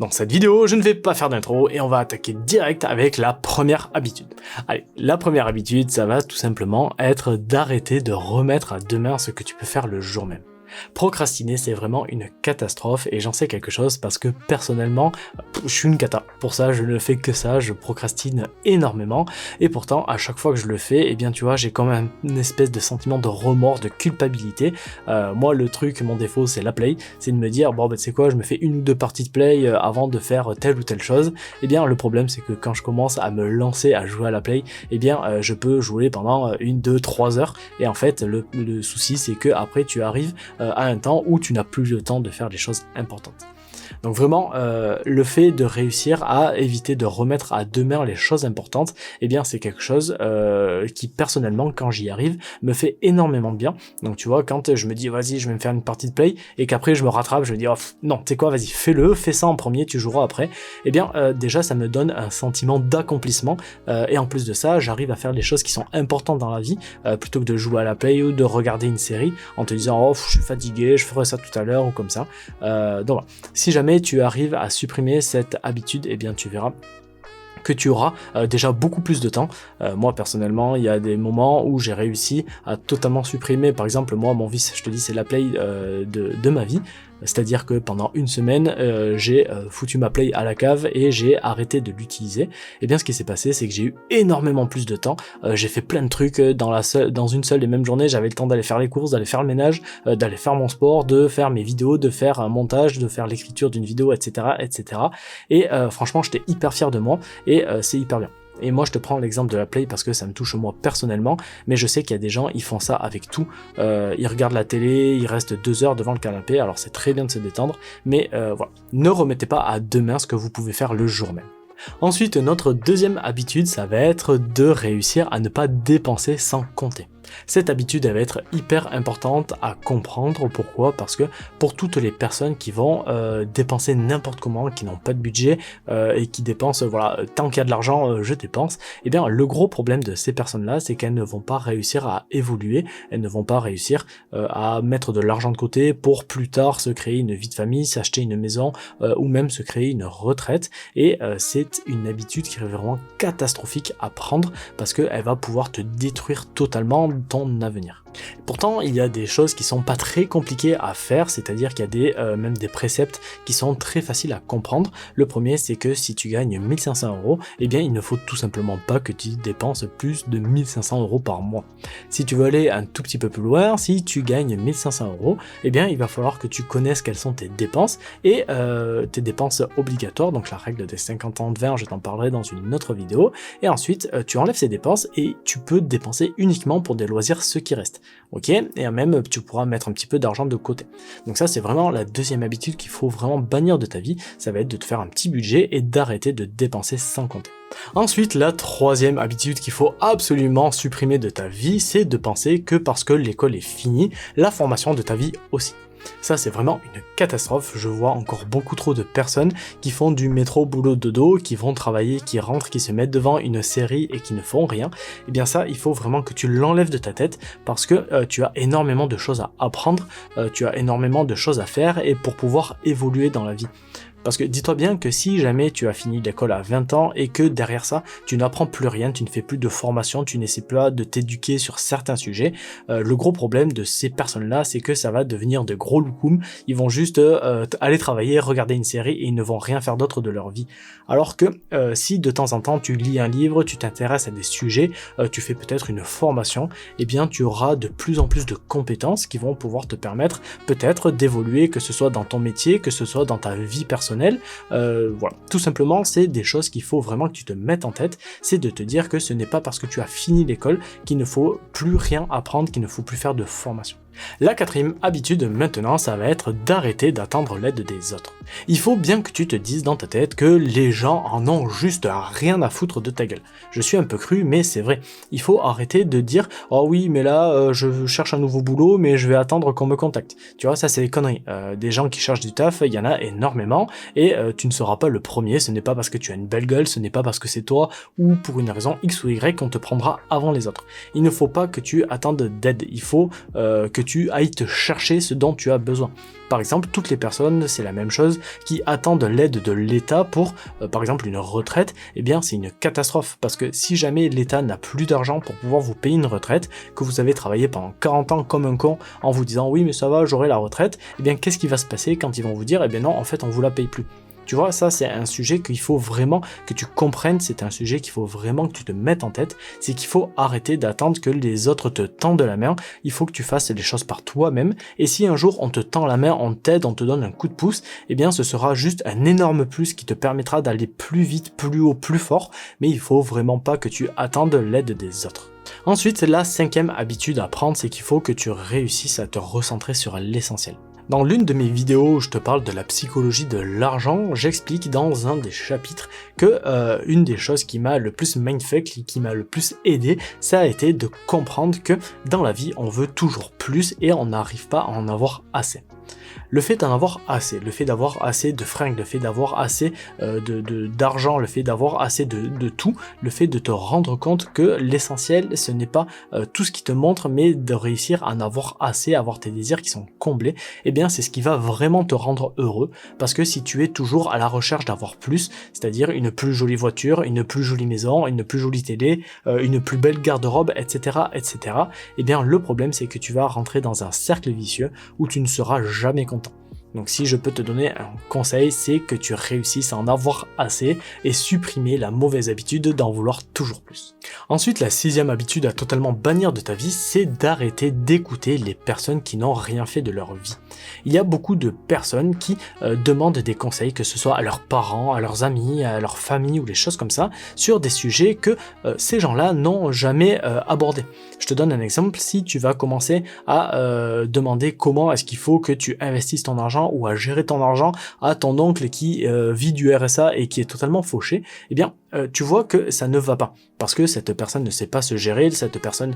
Dans cette vidéo, je ne vais pas faire d'intro et on va attaquer direct avec la première habitude. Allez, la première habitude, ça va tout simplement être d'arrêter de remettre à demain ce que tu peux faire le jour même. Procrastiner, c'est vraiment une catastrophe et j'en sais quelque chose parce que personnellement, je suis une cata. Pour ça, je ne fais que ça, je procrastine énormément et pourtant, à chaque fois que je le fais, eh bien tu vois, j'ai quand même une espèce de sentiment de remords, de culpabilité. Moi, le truc, mon défaut, c'est la play, c'est de me dire, bon, bah, tu sais quoi, je me fais une ou deux parties de play avant de faire telle ou telle chose. Eh bien, le problème, c'est que quand je commence à me lancer à jouer à la play, eh bien, je peux jouer pendant 1, 2, 3 heures et en fait, le souci, c'est que après tu arrives à un temps où tu n'as plus le temps de faire des choses importantes. Donc vraiment, le fait de réussir à éviter de remettre à demain les choses importantes, eh bien c'est quelque chose qui personnellement, quand j'y arrive, me fait énormément de bien. Donc tu vois, quand je me dis vas-y, je vais me faire une partie de play, et qu'après je me rattrape, je me dis oh, non, tu sais quoi, vas-y, fais ça en premier, tu joueras après. Eh bien déjà, ça me donne un sentiment d'accomplissement, et en plus de ça, j'arrive à faire les choses qui sont importantes dans la vie, plutôt que de jouer à la play ou de regarder une série en te disant oh, je suis fatigué, je ferai ça tout à l'heure ou comme ça. Donc voilà. Si jamais tu arrives à supprimer cette habitude, eh bien tu verras que tu auras déjà beaucoup plus de temps. Moi personnellement, il y a des moments où j'ai réussi à totalement supprimer, par exemple moi mon vice, je te dis, c'est la play de ma vie. C'est-à-dire que pendant une semaine, j'ai foutu ma play à la cave et j'ai arrêté de l'utiliser. Et bien ce qui s'est passé, c'est que j'ai eu énormément plus de temps. J'ai fait plein de trucs dans une seule et même journée. J'avais le temps d'aller faire les courses, d'aller faire le ménage, d'aller faire mon sport, de faire mes vidéos, de faire un montage, de faire l'écriture d'une vidéo, etc. etc. Et franchement, j'étais hyper fier de moi et c'est hyper bien. Et moi je te prends l'exemple de la play parce que ça me touche moi personnellement, mais je sais qu'il y a des gens, ils font ça avec tout, ils regardent la télé, ils restent 2 heures devant le canapé, alors c'est très bien de se détendre, mais voilà, ne remettez pas à demain ce que vous pouvez faire le jour même. Ensuite, notre deuxième habitude, ça va être de réussir à ne pas dépenser sans compter. Cette habitude, elle va être hyper importante à comprendre. Pourquoi ? Parce que pour toutes les personnes qui vont dépenser n'importe comment, qui n'ont pas de budget et qui dépensent, voilà, tant qu'il y a de l'argent, je dépense. Eh bien, le gros problème de ces personnes-là, c'est qu'elles ne vont pas réussir à évoluer, elles ne vont pas réussir à mettre de l'argent de côté pour plus tard se créer une vie de famille, s'acheter une maison ou même se créer une retraite. Et c'est une habitude qui est vraiment catastrophique à prendre parce qu'elle va pouvoir te détruire totalement ton avenir. Pourtant, il y a des choses qui sont pas très compliquées à faire, c'est-à-dire qu'il y a même des préceptes qui sont très faciles à comprendre. Le premier, c'est que si tu gagnes 1500 €, eh bien, il ne faut tout simplement pas que tu dépenses plus de 1500 € par mois. Si tu veux aller un tout petit peu plus loin, si tu gagnes 1500 €, eh bien, il va falloir que tu connaisses quelles sont tes dépenses et tes dépenses obligatoires, donc la règle des 50-30-20, je t'en parlerai dans une autre vidéo. Et ensuite, tu enlèves ces dépenses et tu peux dépenser uniquement pour des loisirs ce qui reste. Ok, et même tu pourras mettre un petit peu d'argent de côté. Donc ça, c'est vraiment la deuxième habitude qu'il faut vraiment bannir de ta vie. Ça va être de te faire un petit budget et d'arrêter de dépenser sans compter. Ensuite, la troisième habitude qu'il faut absolument supprimer de ta vie, c'est de penser que parce que l'école est finie, la formation de ta vie aussi. Ça, c'est vraiment une catastrophe. Je vois encore beaucoup trop de personnes qui font du métro boulot dodo, qui vont travailler, qui rentrent, qui se mettent devant une série et qui ne font rien. Et bien ça, il faut vraiment que tu l'enlèves de ta tête parce que tu as énormément de choses à apprendre, tu as énormément de choses à faire et pour pouvoir évoluer dans la vie. Parce que dis-toi bien que si jamais tu as fini l'école à 20 ans et que derrière ça, tu n'apprends plus rien, tu ne fais plus de formation, tu n'essaies plus de t'éduquer sur certains sujets, le gros problème de ces personnes-là, c'est que ça va devenir de gros loukoums, ils vont juste aller travailler, regarder une série et ils ne vont rien faire d'autre de leur vie. Alors que si de temps en temps tu lis un livre, tu t'intéresses à des sujets, tu fais peut-être une formation, eh bien tu auras de plus en plus de compétences qui vont pouvoir te permettre peut-être d'évoluer, que ce soit dans ton métier, que ce soit dans ta vie personnelle. Voilà, tout simplement, c'est des choses qu'il faut vraiment que tu te mettes en tête, c'est de te dire que ce n'est pas parce que tu as fini l'école qu'il ne faut plus rien apprendre, qu'il ne faut plus faire de formation. La quatrième habitude maintenant, ça va être d'arrêter d'attendre l'aide des autres. Il faut bien que tu te dises dans ta tête que les gens en ont juste rien à foutre de ta gueule. Je suis un peu cru, mais c'est vrai. Il faut arrêter de dire « Oh oui, mais là, je cherche un nouveau boulot, mais je vais attendre qu'on me contacte. » Tu vois, ça c'est des conneries. Des gens qui cherchent du taf, il y en a énormément, et tu ne seras pas le premier. Ce n'est pas parce que tu as une belle gueule, ce n'est pas parce que c'est toi, ou pour une raison X ou Y qu'on te prendra avant les autres. Il ne faut pas que tu attendes d'aide. Il faut que tu ailles te chercher ce dont tu as besoin. Par exemple, toutes les personnes, c'est la même chose, qui attendent l'aide de l'État pour, par exemple, une retraite, eh bien c'est une catastrophe, parce que si jamais l'État n'a plus d'argent pour pouvoir vous payer une retraite, que vous avez travaillé pendant 40 ans comme un con en vous disant oui mais ça va, j'aurai la retraite, eh bien qu'est-ce qui va se passer quand ils vont vous dire eh bien non, en fait on vous la paye plus. Tu vois, ça c'est un sujet qu'il faut vraiment que tu comprennes, c'est un sujet qu'il faut vraiment que tu te mettes en tête, c'est qu'il faut arrêter d'attendre que les autres te tendent la main, il faut que tu fasses les choses par toi-même, et si un jour on te tend la main, on t'aide, on te donne un coup de pouce, eh bien ce sera juste un énorme plus qui te permettra d'aller plus vite, plus haut, plus fort, mais il faut vraiment pas que tu attendes l'aide des autres. Ensuite, la cinquième habitude à prendre, c'est qu'il faut que tu réussisses à te recentrer sur l'essentiel. Dans l'une de mes vidéos où je te parle de la psychologie de l'argent, j'explique dans un des chapitres que une des choses qui m'a le plus mindfuck, qui m'a le plus aidé, ça a été de comprendre que dans la vie, on veut toujours plus et on n'arrive pas à en avoir assez. Le fait d'en avoir assez, le fait d'avoir assez de fringues, le fait d'avoir assez d'argent, le fait d'avoir assez de tout, le fait de te rendre compte que l'essentiel, ce n'est pas tout ce qui te montre, mais de réussir à en avoir assez, avoir tes désirs qui sont comblés, eh bien c'est ce qui va vraiment te rendre heureux, parce que si tu es toujours à la recherche d'avoir plus, c'est-à-dire une plus jolie voiture, une plus jolie maison, une plus jolie télé, une plus belle garde-robe, etc., etc., eh bien le problème c'est que tu vas rentrer dans un cercle vicieux où tu ne seras jamais content. Donc si je peux te donner un conseil, c'est que tu réussisses à en avoir assez et supprimer la mauvaise habitude d'en vouloir toujours plus. Ensuite, la sixième habitude à totalement bannir de ta vie, c'est d'arrêter d'écouter les personnes qui n'ont rien fait de leur vie. Il y a beaucoup de personnes qui demandent des conseils, que ce soit à leurs parents, à leurs amis, à leur famille ou des choses comme ça, sur des sujets que ces gens-là n'ont jamais abordés. Je te donne un exemple, si tu vas commencer à demander comment est-ce qu'il faut que tu investisses ton argent ou à gérer ton argent à ton oncle qui vit du RSA et qui est totalement fauché, eh bien tu vois que ça ne va pas, parce que cette personne ne sait pas se gérer, cette personne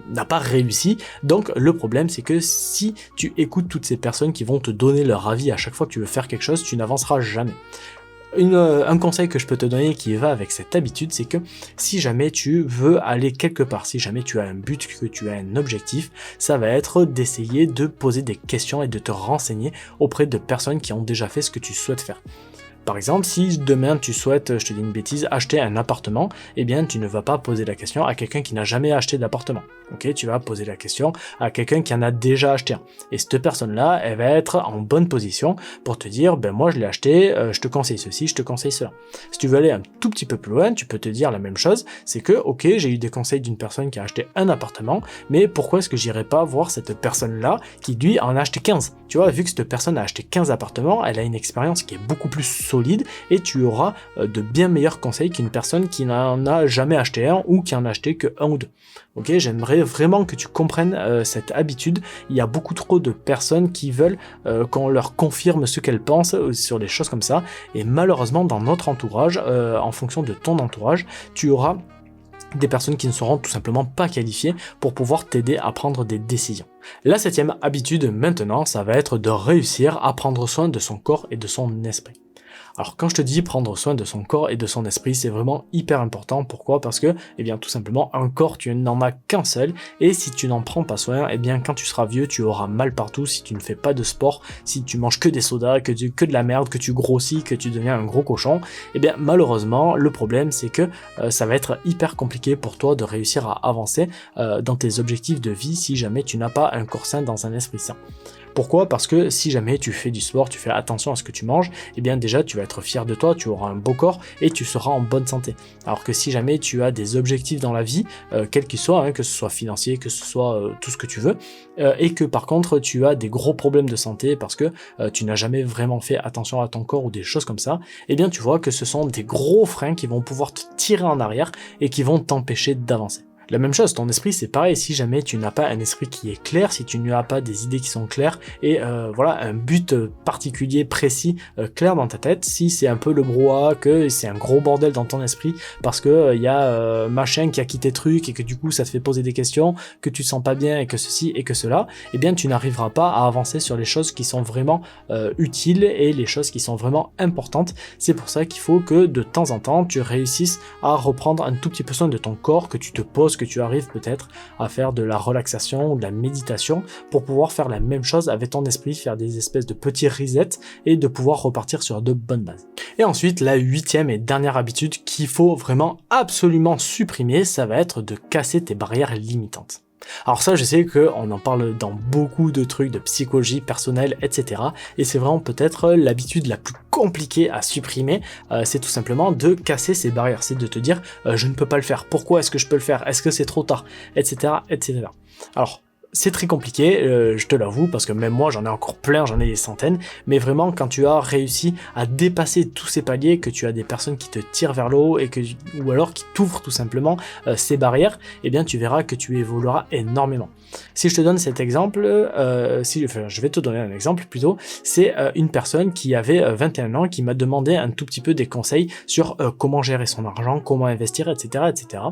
n'a pas réussi. Donc le problème c'est que si tu écoutes toutes ces personnes qui vont te donner leur avis à chaque fois que tu veux faire quelque chose, tu n'avanceras jamais. Un conseil que je peux te donner qui va avec cette habitude, c'est que si jamais tu veux aller quelque part, si jamais tu as un but, que tu as un objectif, ça va être d'essayer de poser des questions et de te renseigner auprès de personnes qui ont déjà fait ce que tu souhaites faire. Par exemple, si demain tu souhaites, je te dis une bêtise, acheter un appartement, eh bien tu ne vas pas poser la question à quelqu'un qui n'a jamais acheté d'appartement. Ok, tu vas poser la question à quelqu'un qui en a déjà acheté un. Et cette personne-là, elle va être en bonne position pour te dire, ben moi je l'ai acheté, je te conseille ceci, je te conseille cela. Si tu veux aller un tout petit peu plus loin, tu peux te dire la même chose, c'est que ok, j'ai eu des conseils d'une personne qui a acheté un appartement, mais pourquoi est-ce que j'irais pas voir cette personne-là qui lui en a acheté 15? Tu vois, vu que cette personne a acheté 15 appartements, elle a une expérience qui est beaucoup plus solide et tu auras de bien meilleurs conseils qu'une personne qui n'en a jamais acheté un ou qui en a acheté que un ou deux. Ok, j'aimerais vraiment que tu comprennes cette habitude. Il y a beaucoup trop de personnes qui veulent qu'on leur confirme ce qu'elles pensent sur des choses comme ça, et malheureusement dans notre entourage, en fonction de ton entourage, tu auras des personnes qui ne seront tout simplement pas qualifiées pour pouvoir t'aider à prendre des décisions. La septième habitude maintenant, ça va être de réussir à prendre soin de son corps et de son esprit. Alors quand je te dis prendre soin de son corps et de son esprit, c'est vraiment hyper important. Pourquoi? Parce que, eh bien tout simplement, un corps, tu n'en as qu'un seul, et si tu n'en prends pas soin, eh bien quand tu seras vieux, tu auras mal partout si tu ne fais pas de sport, si tu manges que des sodas, que de la merde, que tu grossis, que tu deviens un gros cochon. Eh bien malheureusement, le problème c'est que ça va être hyper compliqué pour toi de réussir à avancer dans tes objectifs de vie si jamais tu n'as pas un corps sain dans un esprit sain. Pourquoi? Parce que si jamais tu fais du sport, tu fais attention à ce que tu manges, eh bien déjà tu vas être fier de toi, tu auras un beau corps et tu seras en bonne santé. Alors que si jamais tu as des objectifs dans la vie, quels qu'ils soient, hein, que ce soit financier, que ce soit tout ce que tu veux, et que par contre tu as des gros problèmes de santé parce que tu n'as jamais vraiment fait attention à ton corps ou des choses comme ça, eh bien tu vois que ce sont des gros freins qui vont pouvoir te tirer en arrière et qui vont t'empêcher d'avancer. La même chose, ton esprit c'est pareil, si jamais tu n'as pas un esprit qui est clair, si tu n'as pas des idées qui sont claires et voilà un but particulier, précis, clair dans ta tête, si c'est un peu le brouhaha, que c'est un gros bordel dans ton esprit parce que y a machin qui a quitté truc et que du coup ça te fait poser des questions, que tu te sens pas bien et que ceci et que cela, eh bien tu n'arriveras pas à avancer sur les choses qui sont vraiment utiles et les choses qui sont vraiment importantes. C'est pour ça qu'il faut que de temps en temps tu réussisses à reprendre un tout petit peu soin de ton corps, que tu te poses, que tu arrives peut-être à faire de la relaxation ou de la méditation pour pouvoir faire la même chose avec ton esprit, faire des espèces de petits resets et de pouvoir repartir sur de bonnes bases. Et ensuite, la 8e et dernière habitude qu'il faut vraiment absolument supprimer, ça va être de casser tes barrières limitantes. Alors ça, je sais qu'on en parle dans beaucoup de trucs de psychologie personnelle, etc. Et c'est vraiment peut-être l'habitude la plus compliquée à supprimer, c'est tout simplement de casser ces barrières, c'est de te dire je ne peux pas le faire, pourquoi est-ce que je peux le faire, est-ce que c'est trop tard, etc. etc. Alors, c'est très compliqué, je te l'avoue, parce que même moi j'en ai encore plein, j'en ai des centaines, mais vraiment quand tu as réussi à dépasser tous ces paliers, que tu as des personnes qui te tirent vers le haut ou alors qui t'ouvrent tout simplement ces barrières, eh bien tu verras que tu évolueras énormément. Si je te donne cet exemple, je vais te donner un exemple plutôt, c'est une personne qui avait 21 ans qui m'a demandé un tout petit peu des conseils sur comment gérer son argent, comment investir, etc. etc.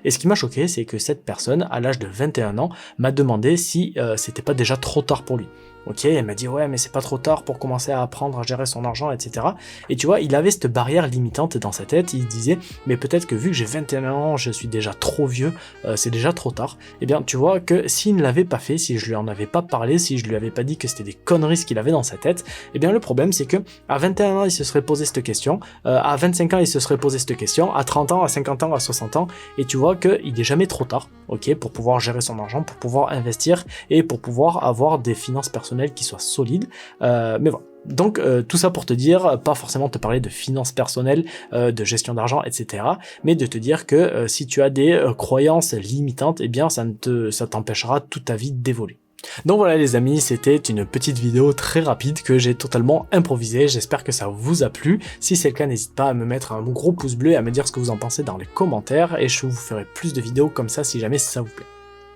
Et ce qui m'a choqué, c'est que cette personne, à l'âge de 21 ans, m'a demandé si c'était pas déjà trop tard pour lui. Ok, elle m'a dit ouais mais c'est pas trop tard pour commencer à apprendre à gérer son argent, etc. Et tu vois, il avait cette barrière limitante dans sa tête, il disait mais peut-être que vu que j'ai 21 ans, je suis déjà trop vieux, c'est déjà trop tard. Eh bien tu vois que s'il ne l'avait pas fait, si je lui en avais pas parlé, si je lui avais pas dit que c'était des conneries ce qu'il avait dans sa tête, eh bien le problème c'est que à 21 ans il se serait posé cette question, à 25 ans il se serait posé cette question, à 30 ans, à 50 ans, à 60 ans, et tu vois qu'il n'est jamais trop tard, ok, pour pouvoir gérer son argent, pour pouvoir investir et pour pouvoir avoir des finances personnelles qui soient solides, mais voilà. Donc tout ça pour te dire, pas forcément te parler de finances personnelles, de gestion d'argent, etc. Mais de te dire que si tu as des croyances limitantes, eh bien ça t'empêchera toute ta vie d'évoluer. Donc voilà les amis, c'était une petite vidéo très rapide que j'ai totalement improvisée, j'espère que ça vous a plu. Si c'est le cas, n'hésite pas à me mettre un gros pouce bleu et à me dire ce que vous en pensez dans les commentaires et je vous ferai plus de vidéos comme ça si jamais ça vous plaît.